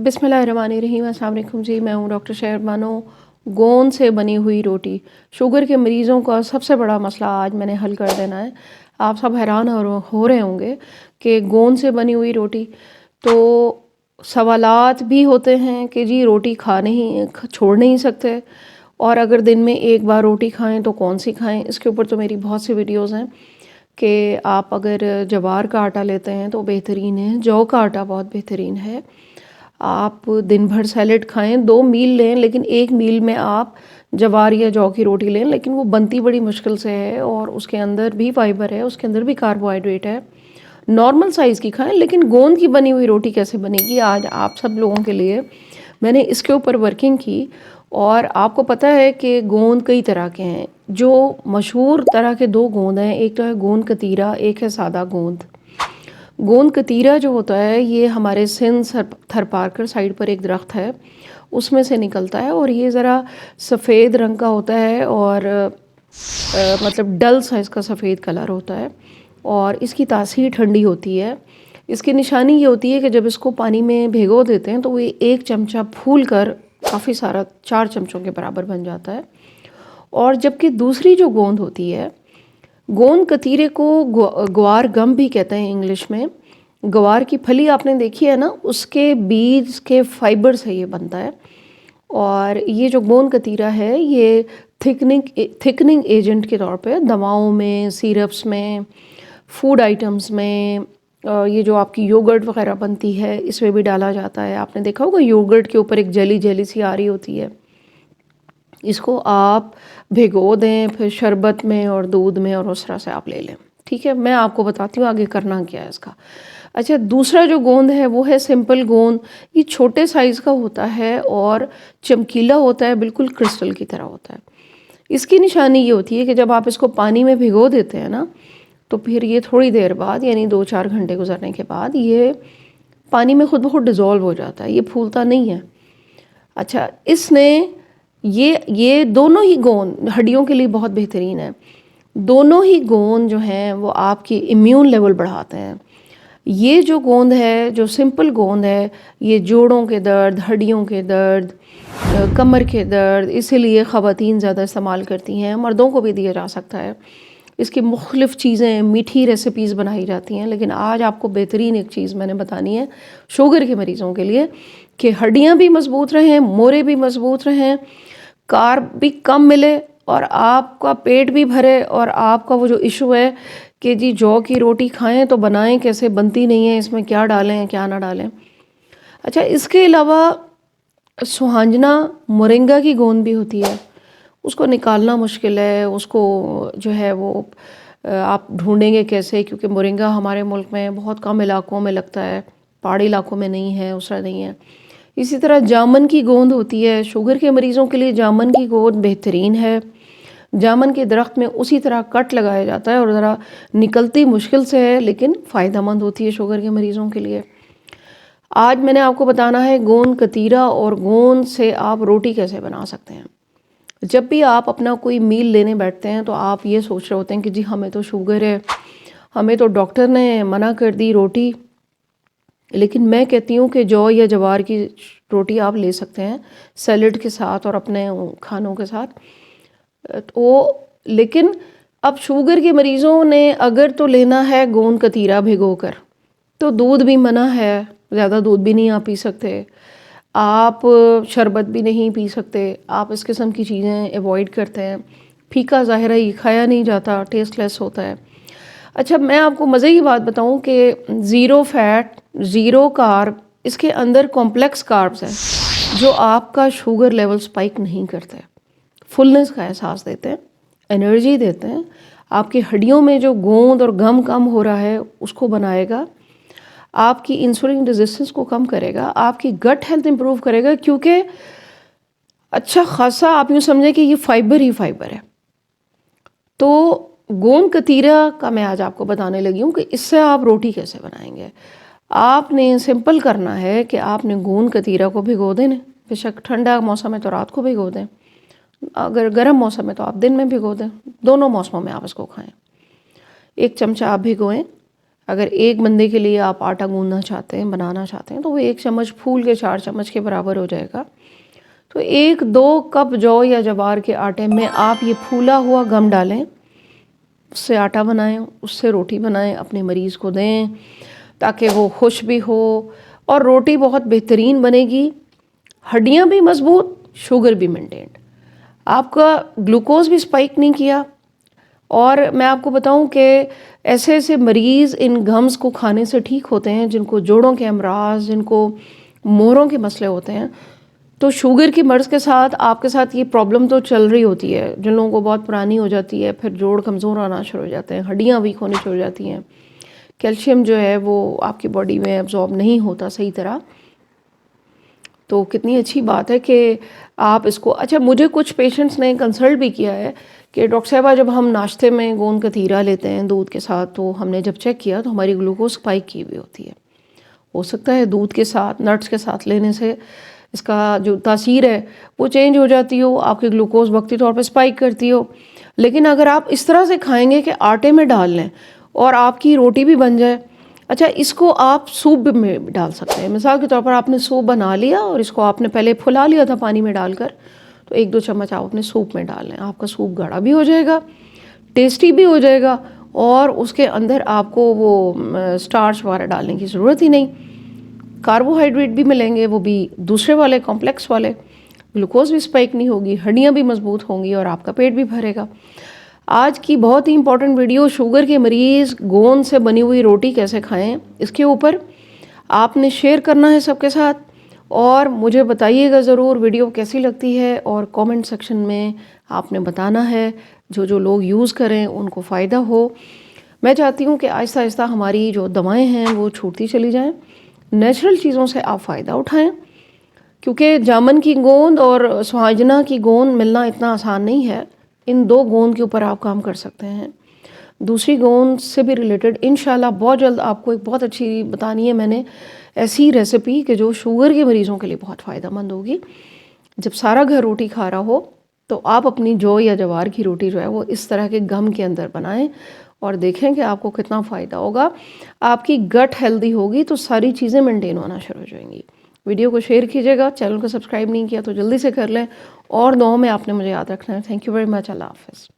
بسم اللہ الرحمن الرحیم۔ السلام علیکم جی، میں ہوں ڈاکٹر شہد بانو۔ گوند سے بنی ہوئی روٹی شوگر کے مریضوں کا سب سے بڑا مسئلہ آج میں نے حل کر دینا ہے۔ آپ سب حیران ہو رہے ہوں گے کہ گوند سے بنی ہوئی روٹی، تو سوالات بھی ہوتے ہیں کہ جی روٹی چھوڑ نہیں سکتے، اور اگر دن میں ایک بار روٹی کھائیں تو کون سی کھائیں۔ اس کے اوپر تو میری بہت سی ویڈیوز ہیں کہ آپ اگر جوار کا آٹا لیتے ہیں تو بہترین ہے، جو کا آٹا بہت بہترین ہے۔ آپ دن بھر سیلڈ کھائیں، 2 میل لیں، لیکن ایک میل میں آپ جوار یا جو کی روٹی لیں، لیکن وہ بنتی بڑی مشکل سے ہے، اور اس کے اندر بھی فائبر ہے، اس کے اندر بھی کاربوہائیڈریٹ ہے۔ نارمل سائز کی کھائیں، لیکن گوند کی بنی ہوئی روٹی کیسے بنے گی، آج آپ سب لوگوں کے لیے میں نے اس کے اوپر ورکنگ کی۔ اور آپ کو پتہ ہے کہ گوند کئی طرح کے ہیں۔ جو مشہور طرح کے 2 گوند ہیں، ایک تو ہے گوند کتیرا، ایک ہے سادہ گوند۔ گوند کتیرا جو ہوتا ہے یہ ہمارے سندھ تھرپارکر سائڈ پر ایک درخت ہے، اس میں سے نکلتا ہے، اور یہ ذرا سفید رنگ کا ہوتا ہے، اور مطلب ڈل سا اس کا سفید کلر ہوتا ہے، اور اس کی تاثیر ٹھنڈی ہوتی ہے۔ اس کی نشانی یہ ہوتی ہے کہ جب اس کو پانی میں بھگو دیتے ہیں تو وہ 1 چمچہ پھول کر کافی سارا 4 چمچوں کے برابر بن جاتا ہے۔ اور جبکہ دوسری جو گوند ہوتی ہے، گوند کتیرے کو گوار گم بھی کہتے ہیں انگلش میں۔ گوار کی پھلی آپ نے دیکھی ہے نا، اس کے بیج کے فائبر سے یہ بنتا ہے۔ اور یہ جو گوند کتیرا ہے یہ تھکننگ ایجنٹ کے طور پہ دواؤں میں، سیرپس میں، فوڈ آئٹمس میں، یہ جو آپ کی یوگرٹ وغیرہ بنتی ہے اس میں بھی ڈالا جاتا ہے۔ آپ نے دیکھا ہوگا یوگرٹ کے اوپر ایک جیلی سی آ رہی ہوتی ہے، اس کو آپ بھگو دیں، پھر شربت میں اور دودھ میں، اور اس طرح سے آپ لے لیں۔ ٹھیک ہے، میں آپ کو بتاتی ہوں آگے کرنا کیا ہے اس کا۔ اچھا، دوسرا جو گوند ہے وہ ہے سمپل گوند۔ یہ چھوٹے سائز کا ہوتا ہے اور چمکیلا ہوتا ہے، بالکل کرسٹل کی طرح ہوتا ہے۔ اس کی نشانی یہ ہوتی ہے کہ جب آپ اس کو پانی میں بھگو دیتے ہیں نا، تو پھر یہ تھوڑی دیر بعد، یعنی 2-4 گھنٹے گزرنے کے بعد، یہ پانی میں خود بخود ڈیزولو ہو جاتا ہے، یہ پھولتا نہیں ہے۔ اچھا، اس نے یہ دونوں ہی گوند ہڈیوں کے لیے بہت بہترین ہے۔ دونوں ہی گوند جو ہیں وہ آپ کی امیون لیول بڑھاتے ہیں۔ یہ جو گوند ہے، جو سمپل گوند ہے، یہ جوڑوں کے درد، ہڈیوں کے درد، کمر کے درد، اسی لیے خواتین زیادہ استعمال کرتی ہیں، مردوں کو بھی دیا جا سکتا ہے۔ اس کی مختلف چیزیں، میٹھی ریسیپیز بنائی جاتی ہیں، لیکن آج آپ کو بہترین ایک چیز میں نے بتانی ہے شوگر کے مریضوں کے لیے، کہ ہڈیاں بھی مضبوط رہیں، موڑے بھی مضبوط رہیں، کارب بھی کم ملے، اور آپ کا پیٹ بھی بھرے، اور آپ کا وہ جو ایشو ہے کہ جی جو کی روٹی کھائیں تو بنائیں کیسے، بنتی نہیں ہے، اس میں کیا ڈالیں کیا نہ ڈالیں۔ اچھا، اس کے علاوہ سوہانجنا مورنگا کی گوند بھی ہوتی ہے، اس کو نکالنا مشکل ہے، اس کو جو ہے وہ آپ ڈھونڈیں گے کیسے، کیونکہ مورنگا ہمارے ملک میں بہت کم علاقوں میں لگتا ہے، پہاڑی علاقوں میں نہیں ہے، اس طرح نہیں ہے۔ اسی طرح جامن کی گوند ہوتی ہے، شوگر کے مریضوں کے لیے جامن کی گوند بہترین ہے۔ جامن کے درخت میں اسی طرح کٹ لگایا جاتا ہے، اور ذرا نکلتی مشکل سے ہے، لیکن فائدہ مند ہوتی ہے شوگر کے مریضوں کے لیے۔ آج میں نے آپ کو بتانا ہے گوند کتیرا اور گوند سے آپ روٹی کیسے بنا سکتے ہیں۔ جب بھی آپ اپنا کوئی میل لینے بیٹھتے ہیں تو آپ یہ سوچ رہے ہوتے ہیں کہ جی ہمیں تو شوگر ہے، ہمیں تو ڈاکٹر نے منع کر دی روٹی، لیکن میں کہتی ہوں کہ جو یا جوار کی روٹی آپ لے سکتے ہیں سیلڈ کے ساتھ اور اپنے کھانوں کے ساتھ۔ لیکن اب شوگر کے مریضوں نے اگر تو لینا ہے گوند کتیرا بھگو کر، تو دودھ بھی منع ہے، زیادہ دودھ بھی نہیں آپ پی سکتے، آپ شربت بھی نہیں پی سکتے، آپ اس قسم کی چیزیں ایوائڈ کرتے ہیں۔ پھیکا ظاہر ہے یہ کھایا نہیں جاتا، ٹیسٹ لیس ہوتا ہے۔ اچھا، میں آپ کو مزے کی بات بتاؤں کہ 0 فیٹ 0 کارب، اس کے اندر کمپلیکس کاربز ہیں جو آپ کا شوگر لیول سپائک نہیں کرتے، فلنس کا احساس دیتے ہیں، انرجی دیتے ہیں، آپ کی ہڈیوں میں جو گوند اور غم کم ہو رہا ہے اس کو بنائے گا، آپ کی انسولین ریزسٹنس کو کم کرے گا، آپ کی گٹ ہیلتھ امپروو کرے گا، کیونکہ اچھا خاصا آپ یوں سمجھیں کہ یہ فائبر ہی فائبر ہے۔ تو گوند کتیرا کا میں آج آپ کو بتانے لگی ہوں کہ اس سے آپ روٹی کیسے بنائیں گے۔ آپ نے سمپل کرنا ہے کہ آپ نے گوند کتیرا کو بھگو دینا، بے شک ٹھنڈا موسم ہے تو رات کو بھگو دیں، اگر گرم موسم ہے تو آپ دن میں بھگو دیں، دونوں موسموں میں آپ اس کو کھائیں۔ 1 چمچہ آپ بھگوئیں، اگر ایک بندے کے لیے آپ آٹا گوندنا چاہتے ہیں، بنانا چاہتے ہیں، تو وہ 1 چمچ پھول کے 4 چمچ کے برابر ہو جائے گا. تو 1-2 کپ جو یا جوار کے آٹے میں آپ یہ پھولا ہوا گم ڈالیں، اس سے آٹا بنائیں، اس سے روٹی بنائیں، اپنے مریض کو دیں تاکہ وہ خوش بھی ہو. اور روٹی بہت بہترین بنے گی، ہڈیاں بھی مضبوط، شوگر بھی مینٹینڈ، آپ کا گلوکوز بھی اسپائک نہیں کیا. اور میں آپ کو بتاؤں کہ ایسے ایسے مریض ان گمز کو کھانے سے ٹھیک ہوتے ہیں جن کو جوڑوں کے امراض، جن کو موہروں کے مسئلے ہوتے ہیں. تو شوگر کی مرض کے ساتھ آپ کے ساتھ یہ پرابلم تو چل رہی ہوتی ہے. جن لوگوں کو بہت پرانی ہو جاتی ہے، پھر جوڑ کمزور آنا شروع ہو جاتے ہیں، ہڈیاں ویک ہونی شروع ہو جاتی ہیں، کیلشیم جو ہے وہ آپ کی باڈی میں ایبزارب نہیں ہوتا صحیح طرح. تو کتنی اچھی بات ہے کہ آپ اس کو. اچھا، مجھے کچھ پیشنٹس نے کنسلٹ بھی کیا ہے کہ ڈاکٹر صاحبہ جب ہم ناشتے میں گوند کتیرا لیتے ہیں دودھ کے ساتھ، تو ہم نے جب چیک کیا تو ہماری گلوکوز اسپائک کی ہوئی ہوتی ہے. ہو سکتا ہے دودھ کے ساتھ، نٹس کے ساتھ لینے سے اس کا جو تاثیر ہے وہ چینج ہو جاتی ہو، آپ کی گلوکوز وقتی طور پہ اسپائک کرتی ہو. لیکن اگر آپ اس طرح سے کھائیں گے کہ آٹے میں ڈال لیں اور آپ کی روٹی بھی بن جائے. اچھا، اس کو آپ سوپ میں ڈال سکتے ہیں. مثال کے طور پر آپ نے سوپ بنا لیا اور اس کو آپ نے پہلے پھلا لیا تھا پانی میں ڈال کر، تو 1-2 چمچ آپ اپنے سوپ میں ڈال لیں. آپ کا سوپ گاڑھا بھی ہو جائے گا، ٹیسٹی بھی ہو جائے گا، اور اس کے اندر آپ کو وہ سٹارچ وغیرہ ڈالنے کی ضرورت ہی نہیں. کاربوہائیڈریٹ بھی ملیں گے، وہ بھی دوسرے والے کمپلیکس والے. گلوکوز بھی اسپائک نہیں ہوگی، ہڈیاں بھی مضبوط ہوں گی، اور آپ کا پیٹ بھی بھرے گا. آج کی بہت ہی امپورٹنٹ ویڈیو، شوگر کے مریض گوند سے بنی ہوئی روٹی کیسے کھائیں، اس کے اوپر آپ نے شیئر کرنا ہے سب کے ساتھ. اور مجھے بتائیے گا ضرور ویڈیو کیسی لگتی ہے، اور کومنٹ سیکشن میں آپ نے بتانا ہے. جو لوگ یوز کریں ان کو فائدہ ہو. میں چاہتی ہوں کہ آہستہ آہستہ ہماری جو دوائیں ہیں وہ چھوٹتی چلی جائیں، نیچرل چیزوں سے آپ فائدہ اٹھائیں. کیونکہ جامن کی گوند اور سہاجنا کی گوند ملنا اتنا آسان نہیں ہے. ان 2 گوند کے اوپر آپ کام کر سکتے ہیں. دوسری گوند سے بھی ریلیٹڈ انشاءاللہ بہت جلد آپ کو ایک بہت اچھی بتانی ہے میں نے، ایسی ریسیپی کہ جو شوگر کے مریضوں کے لیے بہت فائدہ مند ہوگی. جب سارا گھر روٹی کھا رہا ہو تو آپ اپنی جو یا جوار کی روٹی جو ہے وہ اس طرح کے گم کے اندر بنائیں اور دیکھیں کہ آپ کو کتنا فائدہ ہوگا. آپ کی گٹ ہیلدی ہوگی تو ساری چیزیں مینٹین ہونا شروع ہو جائیں گی. ویڈیو کو شیئر کیجیے گا، چینل کو سبسکرائب نہیں کیا تو جلدی سے کر لیں، اور دعاؤں میں آپ نے مجھے یاد رکھنا ہے. Thank you very much. اللہ حافظ.